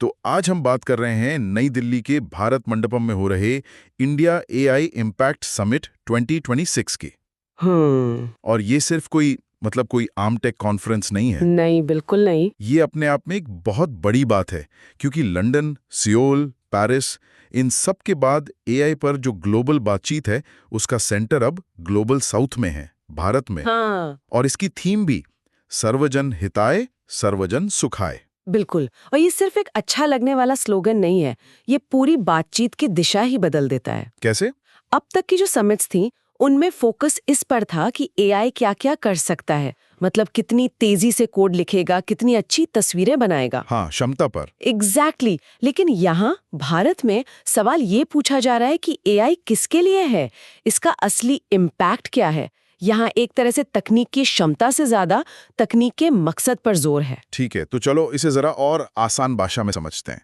तो आज हम बात कर रहे हैं नई दिल्ली के भारत मंडपम में हो रहे इंडिया एआई इम्पैक्ट समिट 2026 की। और ये सिर्फ कोई आम टेक कॉन्फ्रेंस नहीं है। नहीं, बिल्कुल नहीं। ये अपने आप में एक बहुत बड़ी बात है, क्योंकि लंदन, सियोल, पेरिस, इन सब के बाद एआई पर जो ग्लोबल बातचीत है उसका सेंटर अब ग्लोबल साउथ में है, भारत में। हाँ, और इसकी थीम भी सर्वजन हिताय सर्वजन सुखाय। बिल्कुल। और ये सिर्फ एक अच्छा लगने वाला स्लोगन नहीं है, ये पूरी बातचीत की दिशा ही बदल देता है। कैसे? अब तक की जो समिट्स थी उनमें फोकस इस पर था कि एआई क्या-क्या कर सकता है, मतलब कितनी तेजी से कोड लिखेगा, कितनी अच्छी तस्वीरें बनाएगा। हाँ, क्षमता पर। एग्जैक्टली। लेकिन यहाँ भारत में सवाल ये पूछा जा रहा है कि एआई किसके लिए है, इसका असली इम्पैक्ट क्या है। यहाँ एक तरह से तकनीक की क्षमता से ज्यादा तकनीक के मकसद पर जोर है। ठीक है, तो चलो इसे जरा और आसान भाषा में समझते हैं।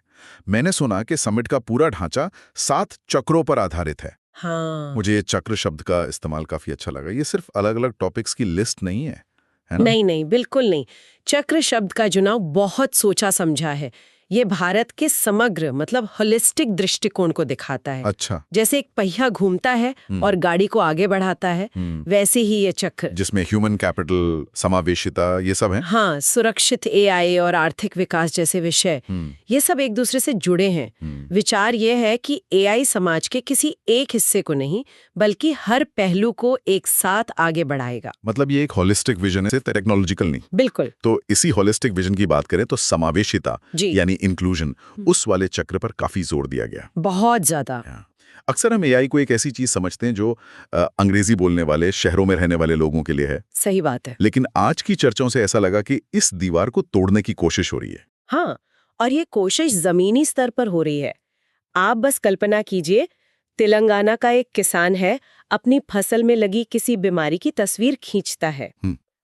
मैंने सुना कि समिट का पूरा ढांचा 7 चक्रों पर आधारित है। हाँ। मुझे ये चक्र शब्द का इस्तेमाल काफी अच्छा लगा। ये सिर्फ अलग-अलग टॉपिक्स की लिस्ट नहीं है, है ना? नहीं नहीं, बिल्कुल नहीं। चक्र शब्द का चुनाव बहुत सोचा समझा है। ये भारत के समग्र मतलब होलिस्टिक दृष्टिकोण को दिखाता है। अच्छा। जैसे एक पहिया घूमता है और गाड़ी को आगे बढ़ाता है, वैसे ही ये चक्र, जिसमें ह्यूमन कैपिटल, समावेशिता, ये सब है। हाँ, सुरक्षित एआई और आर्थिक विकास जैसे विषय, ये सब एक दूसरे से जुड़े हैं। विचार ये है कि एआई समाज के किसी एक हिस्से को नहीं, बल्कि हर पहलू को एक साथ आगे बढ़ाएगा। मतलब ये एक होलिस्टिक विजन है, टेक्नोलॉजिकल नहीं। बिल्कुल। तो इसी होलिस्टिक विजन की बात करें तो समावेशिता यानी इंक्लूजन, उस वाले चक्र पर काफी जोर दिया गया। बहुत ज्यादा। अक्सर हम एआई को एक ऐसी चीज समझते हैं जो अंग्रेजी बोलने वाले शहरों में रहने वाले लोगों के लिए है। सही बात है। लेकिन आज की चर्चाओं से ऐसा लगा कि इस दीवार को तोड़ने की कोशिश हो रही है। हाँ, और ये कोशिश जमीनी स्तर पर हो रही है। आप बस कल्पना कीजिए, तेलंगाना का एक किसान है, अपनी फसल में लगी किसी बीमारी की तस्वीर खींचता है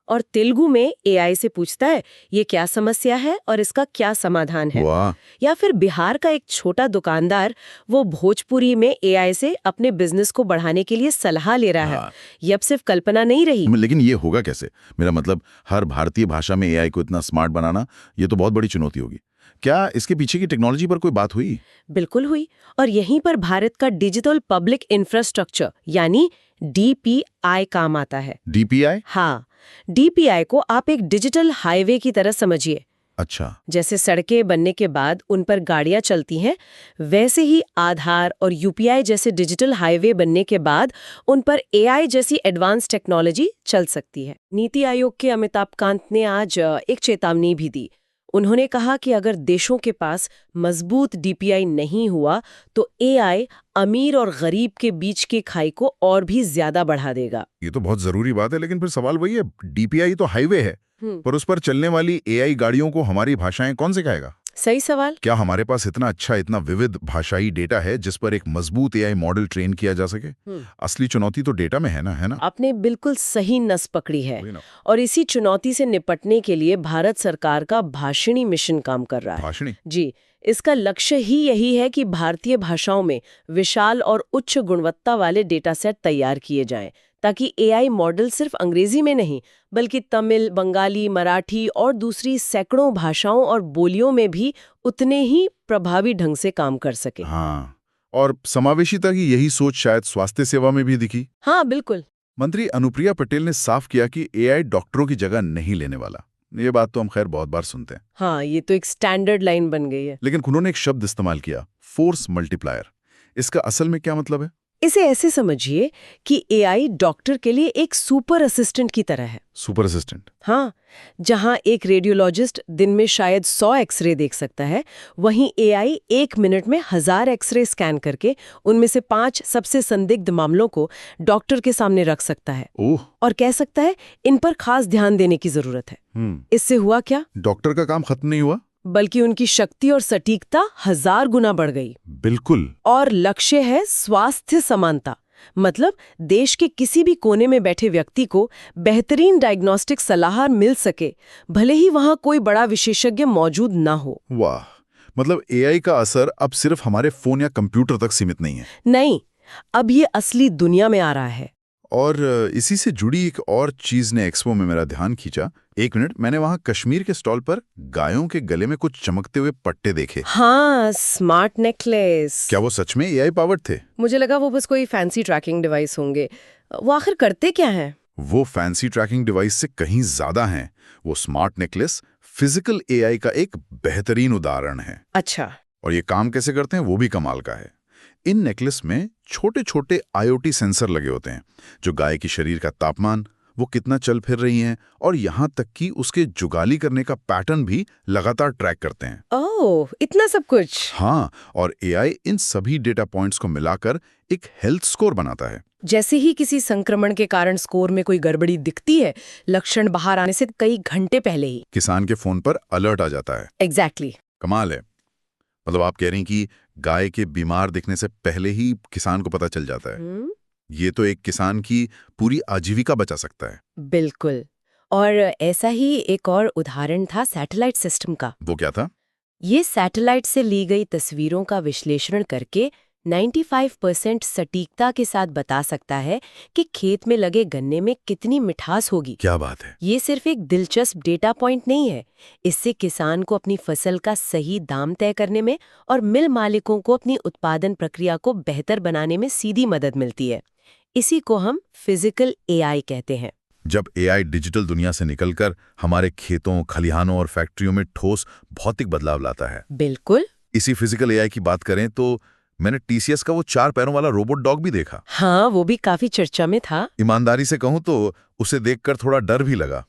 और तेलुगु में एआई से पूछता है ये क्या समस्या है और इसका क्या समाधान है। वाह। या फिर बिहार का एक छोटा दुकानदार, वो भोजपुरी में एआई से अपने बिजनेस को बढ़ाने के लिए सलाह ले रहा है। ये अब सिर्फ कल्पना नहीं रही। लेकिन ये होगा कैसे? मेरा मतलब, हर भारतीय भाषा में एआई को इतना स्मार्ट बनाना, ये तो बहुत बड़ी चुनौती होगी। क्या इसके पीछे की टेक्नोलॉजी पर कोई बात हुई? बिल्कुल हुई। और यहीं पर भारत का डिजिटल पब्लिक इंफ्रास्ट्रक्चर यानी डीपीआई काम आता है। डीपीआई? हाँ, डीपीआई को आप एक डिजिटल हाईवे की तरह समझिए। अच्छा। जैसे सड़कें बनने के बाद उन पर गाड़ियां चलती हैं, वैसे ही आधार और यूपीआई जैसे डिजिटल हाईवे बनने के बाद उन पर एआई जैसी एडवांस टेक्नोलॉजी चल सकती है। नीति आयोग के अमिताभ कांत ने आज एक चेतावनी भी दी। उन्होंने कहा कि अगर देशों के पास मजबूत डीपीआई नहीं हुआ तो एआई अमीर और गरीब के बीच की खाई को और भी ज्यादा बढ़ा देगा। ये तो बहुत जरूरी बात है, लेकिन फिर सवाल वही है, डीपीआई तो हाईवे है, पर उस पर चलने वाली एआई गाड़ियों को हमारी भाषाएं कौन सिखाएगा? सही सवाल। क्या हमारे पास इतना अच्छा, इतना विविध भाषाई डेटा है जिस पर एक मजबूत एआई मॉडल ट्रेन किया जा सके? असली चुनौती तो डेटा में है ना? आपने बिल्कुल सही नस पकड़ी है। और इसी चुनौती से निपटने के लिए भारत सरकार का भाषिणी मिशन काम कर रहा है। भाषिणी? जी, इसका लक्ष्य ही यही है कि भारतीय भाषाओं में विशाल और उच्च गुणवत्ता वाले डेटा सेट तैयार किए जाएं, ताकि एआई मॉडल सिर्फ अंग्रेजी में नहीं बल्कि तमिल, बंगाली, मराठी और दूसरी सैकड़ों भाषाओं और बोलियों में भी उतने ही प्रभावी ढंग से काम कर सके। हाँ, और समावेशिता की यही सोच शायद स्वास्थ्य सेवा में भी दिखी। हाँ, बिल्कुल। मंत्री अनुप्रिया पटेल ने साफ किया कि एआई डॉक्टरों की जगह नहीं लेने वाला। ये बात तो हम खैर बहुत बार सुनते हैं। हाँ, ये तो एक स्टैंडर्ड लाइन बन गई है। लेकिन उन्होंने एक शब्द इस्तेमाल किया, फोर्स मल्टीप्लायर। इसका असल में क्या मतलब है? इसे ऐसे समझिए कि एआई डॉक्टर के लिए एक सुपर असिस्टेंट की तरह है। Super assistant? हाँ, जहां एक रेडियोलॉजिस्ट दिन में शायद 100 एक्सरे देख सकता है, वहीं एआई 1 मिनट में 1000 एक्सरे स्कैन करके उनमें से 5 सबसे संदिग्ध मामलों को डॉक्टर के सामने रख सकता है। ओह। और कह सकता है इन पर खास ध्यान देने की जरूरत है। इससे हुआ क्या? डॉक्टर का काम खत्म नहीं हुआ, बल्कि उनकी शक्ति और सटीकता 1000 गुना बढ़ गई। बिल्कुल। और लक्ष्य है स्वास्थ्य समानता, मतलब देश के किसी भी कोने में बैठे व्यक्ति को बेहतरीन डायग्नोस्टिक सलाह मिल सके, भले ही वहां कोई बड़ा विशेषज्ञ मौजूद ना हो। वाह, मतलब एआई का असर अब सिर्फ हमारे फोन या कंप्यूटर तक सीमित नहीं है। नहीं, अब ये असली दुनिया में आ रहा है। और इसी से जुड़ी एक और चीज ने एक्सपो में मेरा ध्यान खींचा, एक मिनट, मैंने वहां कश्मीर के स्टॉल पर गायों के गले में कुछ चमकते हुए पट्टे देखे। हाँ, स्मार्ट नेकलेस। क्या वो सच में एआई पावर्ड थे? मुझे लगा वो बस कोई फैंसी ट्रैकिंग डिवाइस होंगे। वो आखिर करते क्या हैं? वो फैंसी ट्रैकिंग डिवाइस से कहीं ज्यादा हैं। वो स्मार्ट नेकलेस फिजिकल एआई का एक बेहतरीन उदाहरण है। अच्छा। और ये काम कैसे करते हैं वो भी कमाल का है। इन नेकलेस में छोटे छोटे आईओटी सेंसर लगे होते हैं जो गाय की शरीर का तापमान, वो कितना चल फिर रही हैं और यहाँ तक कि उसके जुगाली करने का पैटर्न भी लगातार ट्रैक करते हैं। ओह, इतना सब कुछ। हाँ, और एआई इन सभी डेटा पॉइंट्स को मिलाकर एक हेल्थ स्कोर बनाता है। जैसे ही किसी संक्रमण के कारण स्कोर में कोई गड़बड़ी दिखती है, लक्षण बाहर आने से कई घंटे पहले ही किसान के फोन पर अलर्ट आ जाता है। एग्जैक्टली। कमाल है। मतलब आप कह रही हैं कि गाय के बीमार दिखने से पहले ही किसान को पता चल जाता है। ये तो एक किसान की पूरी आजीविका बचा सकता है। बिल्कुल। और ऐसा ही एक और उदाहरण था सैटेलाइट सिस्टम का। वो क्या था? ये सैटेलाइट से ली गई तस्वीरों का विश्लेषण करके 95% सटीकता के साथ बता सकता है कि खेत में लगे गन्ने में कितनी मिठास होगी। क्या बात है। ये सिर्फ एक दिलचस्प डेटा पॉइंट नहीं है। इससे किसान को अपनी फसल का सही दाम तय करने में और मिल मालिकों को अपनी उत्पादन प्रक्रिया को बेहतर बनाने में सीधी मदद मिलती है। इसी को हम फिजिकल एआई कहते हैं। जब एआई डिजिटल दुनिया से निकलकर हमारे खेतों, खलिहानों और फैक्ट्रियों में ठोस भौतिक बदलाव लाता है। बिल्कुल। इसी फिजिकल एआई की बात करें तो मैंने टीसीएस का वो 4 पैरों वाला रोबोट डॉग भी देखा। हाँ, वो भी काफी चर्चा में था। ईमानदारी से कहूं तो उसे देखकर थोड़ा डर भी लगा।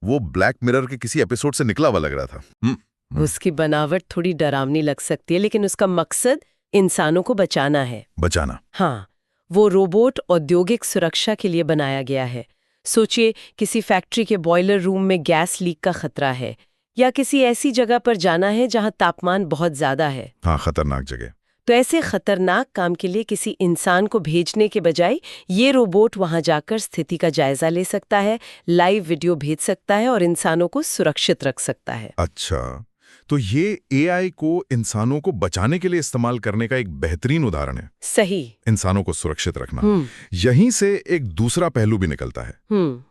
वो ब्लैक मिरर के किसी एपिसोड से निकला हुआ लग रहा था। उसकी बनावट थोड़ी डरावनी लग सकती है, लेकिन उसका मकसद इंसानों को बचाना है। बचाना। हाँ, वो रोबोट औद्योगिक सुरक्षा के लिए बनाया गया है। सोचिए, किसी फैक्ट्री के बॉयलर रूम में गैस लीक का खतरा है, या किसी ऐसी जगह पर जाना है जहां तापमान बहुत ज्यादा है। हाँ, खतरनाक जगह। तो ऐसे खतरनाक काम के लिए किसी इंसान को भेजने के बजाय ये रोबोट वहां जाकर स्थिति का जायजा ले सकता है, लाइव वीडियो भेज सकता है और इंसानों को सुरक्षित रख सकता है। अच्छा, तो ये एआई को इंसानों को बचाने के लिए इस्तेमाल करने का एक बेहतरीन उदाहरण है। सही। इंसानों को सुरक्षित रखना। यहीं से एक दूसरा पहलू भी निकलता है।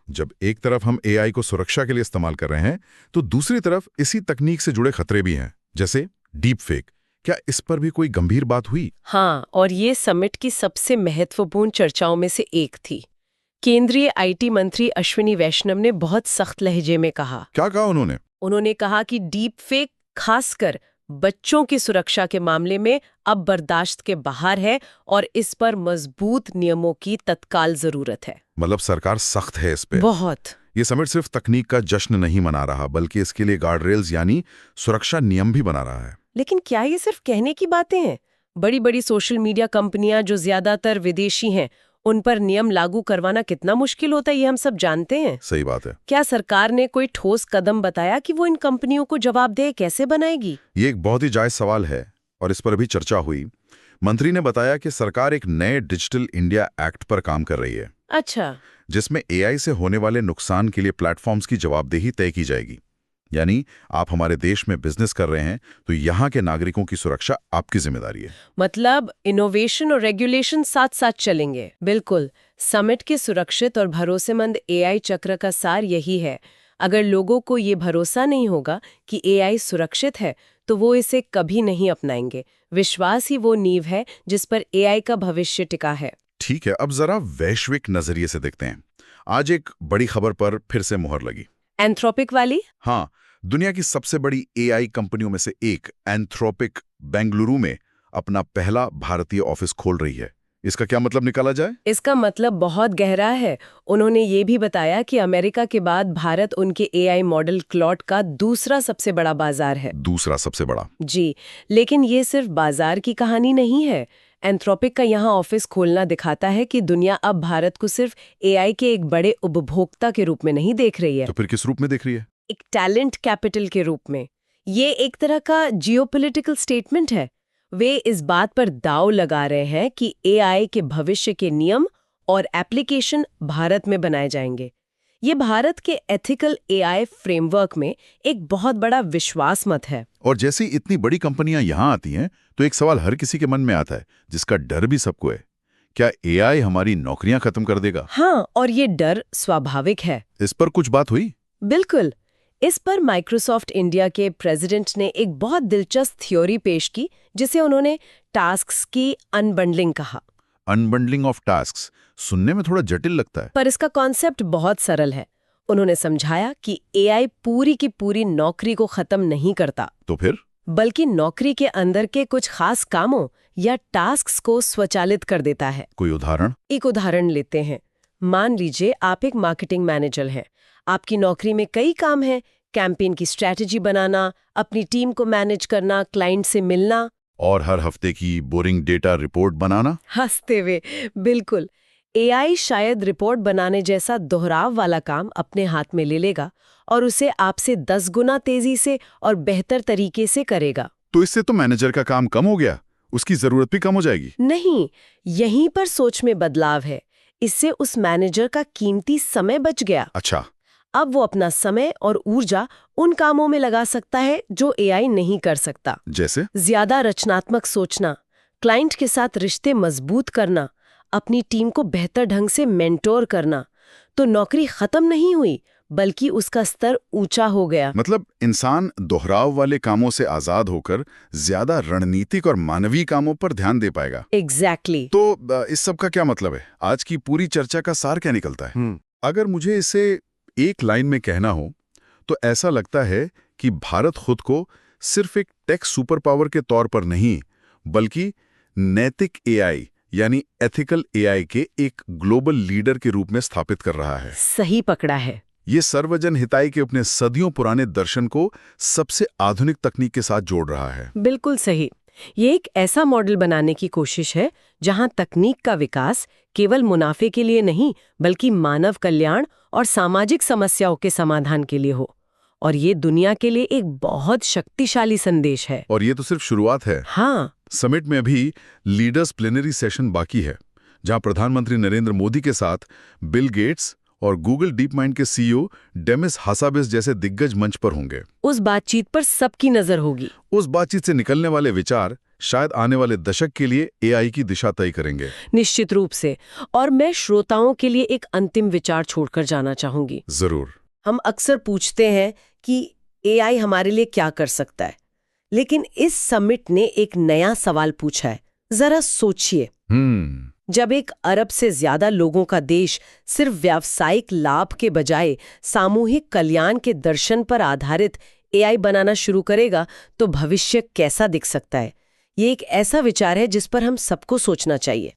जब एक तरफ हम एआई को सुरक्षा के लिए इस्तेमाल कर रहे हैं, तो दूसरी तरफ इसी तकनीक से जुड़े खतरे भी हैं, जैसे डीप फेक। क्या इस पर भी कोई गंभीर बात हुई? हाँ, और ये समिट की सबसे महत्वपूर्ण चर्चाओं में से एक थी। केंद्रीय आईटी मंत्री अश्विनी वैष्णव ने बहुत सख्त लहजे में कहा। क्या कहा उन्होंने? उन्होंने कहा कि डीप फेक खासकर बच्चों की सुरक्षा के मामले में अब बर्दाश्त के बाहर है और इस पर मजबूत नियमों की तत्काल जरूरत है। मतलब सरकार सख्त है इस पे। बहुत। ये समिट सिर्फ तकनीक का जश्न नहीं मना रहा, बल्कि इसके लिए गार्ड रेल्स यानी सुरक्षा नियम भी बना रहा है। लेकिन क्या ये सिर्फ कहने की बातें हैं? बड़ी बड़ी सोशल मीडिया कंपनियां जो ज्यादातर विदेशी हैं, उन पर नियम लागू करवाना कितना मुश्किल होता है, ये हम सब जानते हैं। सही बात है। क्या सरकार ने कोई ठोस कदम बताया कि वो इन कंपनियों को जवाबदेह कैसे बनाएगी? ये एक बहुत ही जायज सवाल है और इस पर भी चर्चा हुई। मंत्री ने बताया कि सरकार एक नए डिजिटल इंडिया एक्ट पर काम कर रही है। अच्छा। जिसमें एआई से होने वाले नुकसान के लिए प्लेटफॉर्म्स की जवाबदेही तय की जाएगी। यानी आप हमारे देश में बिजनेस कर रहे हैं तो यहाँ के नागरिकों की सुरक्षा आपकी जिम्मेदारी है। मतलब इनोवेशन और रेगुलेशन साथ साथ चलेंगे। बिल्कुल। समिट के सुरक्षित और भरोसेमंद एआई चक्र का सार यही है। अगर लोगों को ये भरोसा नहीं होगा कि एआई सुरक्षित है, तो वो इसे कभी नहीं अपनाएंगे। विश्वास ही वो नींव है जिस पर एआई का भविष्य टिका है। ठीक है, अब जरा वैश्विक नजरिए से देखते हैं। आज एक बड़ी खबर पर फिर से मुहर लगी। एंथ्रोपिक वाली? हाँ, दुनिया की सबसे बड़ी एआई कंपनियों में से एक एंथ्रोपिक बेंगलुरु में अपना पहला भारतीय ऑफिस खोल रही है। इसका क्या मतलब निकाला जाए? इसका मतलब बहुत गहरा है। उन्होंने ये भी बताया कि अमेरिका के बाद भारत उनके एआई मॉडल क्लॉड का दूसरा सबसे बड़ा बाजार है। दूसरा सबसे बड़ा? जी, लेकिन ये सिर्फ बाजार की कहानी नहीं है। एंथ्रोपिक का यहाँ ऑफिस खोलना दिखाता है कि दुनिया अब भारत को सिर्फ एआई के एक बड़े उपभोक्ता के रूप में नहीं देख रही है। तो फिर किस रूप में देख रही है? एक टैलेंट कैपिटल के रूप में। ये एक तरह का जियोपॉलिटिकल स्टेटमेंट है। वे इस बात पर दांव लगा रहे हैं कि एआई के भविष्य के नियम और एप्लीकेशन भारत में बनाए जाएंगे। ये भारत के एथिकल एआई फ्रेमवर्क में एक बहुत बड़ा विश्वास मत है। और जैसे इतनी बड़ी कंपनियां यहां आती हैं, तो एक सवाल हर किसी के मन में आता है, जिसका डर भी सबको है। क्या एआई हमारी नौकरियां खत्म कर देगा? हाँ, और ये डर स्वाभाविक है। इस पर कुछ बात हुई? बिल्कुल। इस पर माइक्रोसॉफ्ट इंडिया के प्रेसिडेंट ने एक बहुत दिलचस्प थ्योरी पेश की जिसे उन्होंने टास्क्स की अनबंडलिंग कहा। अनबंडलिंग ऑफ टास्क्स सुनने में थोड़ा जटिल लगता है। पर इसका कॉन्सेप्ट बहुत सरल है। उन्होंने समझाया कि एआई पूरी की पूरी नौकरी को खत्म नहीं करता, तो फिर बल्कि नौकरी के अंदर के कुछ खास कामों या टास्क्स को स्वचालित कर देता है। कोई उदाहरण? एक उदाहरण लेते हैं। मान लीजिए आप एक मार्केटिंग मैनेजर हैं। आपकी नौकरी में कई काम हैं, कैंपेन की स्ट्रैटेजी बनाना, अपनी टीम को मैनेज करना, क्लाइंट से मिलना और हर हफ्ते की बोरिंग डेटा रिपोर्ट बनाना। हंसते हुए, बिल्कुल। एआई शायद रिपोर्ट बनाने जैसा दोहराव वाला काम अपने हाथ में ले लेगा और उसे आपसे 10 गुना तेजी से और बेहतर तरीके से करेगा। तो इससे तो मैनेजर का काम कम हो गया, उसकी जरूरत भी कम हो जाएगी। नहीं, यहीं पर सोच में बदलाव है। इससे उस मैनेजर का कीमती समय बच गया। अच्छा। अब वो अपना समय और ऊर्जा उन कामों में लगा सकता है जो एआई नहीं कर सकता। जैसे? ज्यादा रचनात्मक सोचना, क्लाइंट के साथ रिश्ते मजबूत करना, अपनी टीम को बेहतर ढंग से मेंटोर करना। तो नौकरी खत्म नहीं हुई, बल्कि उसका स्तर ऊंचा हो गया। मतलब इंसान दोहराव वाले कामों से आजाद होकर ज्यादा रणनीतिक और मानवीय कामों पर ध्यान दे पाएगा। एग्जैक्टली। तो इस सब का क्या मतलब है? आज की पूरी चर्चा का सार क्या निकलता है? अगर मुझे इसे एक लाइन में कहना हो तो ऐसा लगता है कि भारत खुद को सिर्फ एक टेक सुपर पावर के तौर पर नहीं, बल्कि नैतिक एआई यानी एथिकल एआई के एक ग्लोबल लीडर के रूप में स्थापित कर रहा है। सही पकड़ा है। ये सर्वजन हिताई के अपने सदियों पुराने दर्शन को सबसे आधुनिक तकनीक के साथ जोड़ रहा है। बिल्कुल सही। ये एक ऐसा मॉडल बनाने की कोशिश है जहां तकनीक का विकास केवल मुनाफे के लिए नहीं, बल्कि मानव कल्याण और सामाजिक समस्याओं के समाधान के लिए हो। और ये दुनिया के लिए एक बहुत शक्तिशाली संदेश है। और ये तो सिर्फ शुरुआत है। हाँ। समिट में अभी लीडर्स प्लेनरी सेशन बाकी है, जहां प्रधानमंत्री नरेंद्र मोदी के साथ बिल गेट्स और गूगल डीप माइंड के सीईओ डेमिस हासाबिस जैसे दिग्गज मंच पर होंगे। उस बातचीत पर सबकी नजर होगी। उस बातचीत से निकलने वाले विचार शायद आने वाले दशक के लिए एआई की दिशा तय करेंगे। निश्चित रूप से। और मैं श्रोताओं के लिए एक अंतिम विचार छोड़कर जाना चाहूंगी। जरूर। हम अक्सर पूछते हैं कि एआई हमारे लिए क्या कर सकता है, लेकिन इस समिट ने एक नया सवाल पूछा है। जरा सोचिए, जब 1 अरब से ज्यादा लोगों का देश सिर्फ व्यावसायिक लाभ के बजाय सामूहिक कल्याण के दर्शन पर आधारित एआई बनाना शुरू करेगा, तो भविष्य कैसा दिख सकता है? ये एक ऐसा विचार है जिस पर हम सबको सोचना चाहिए।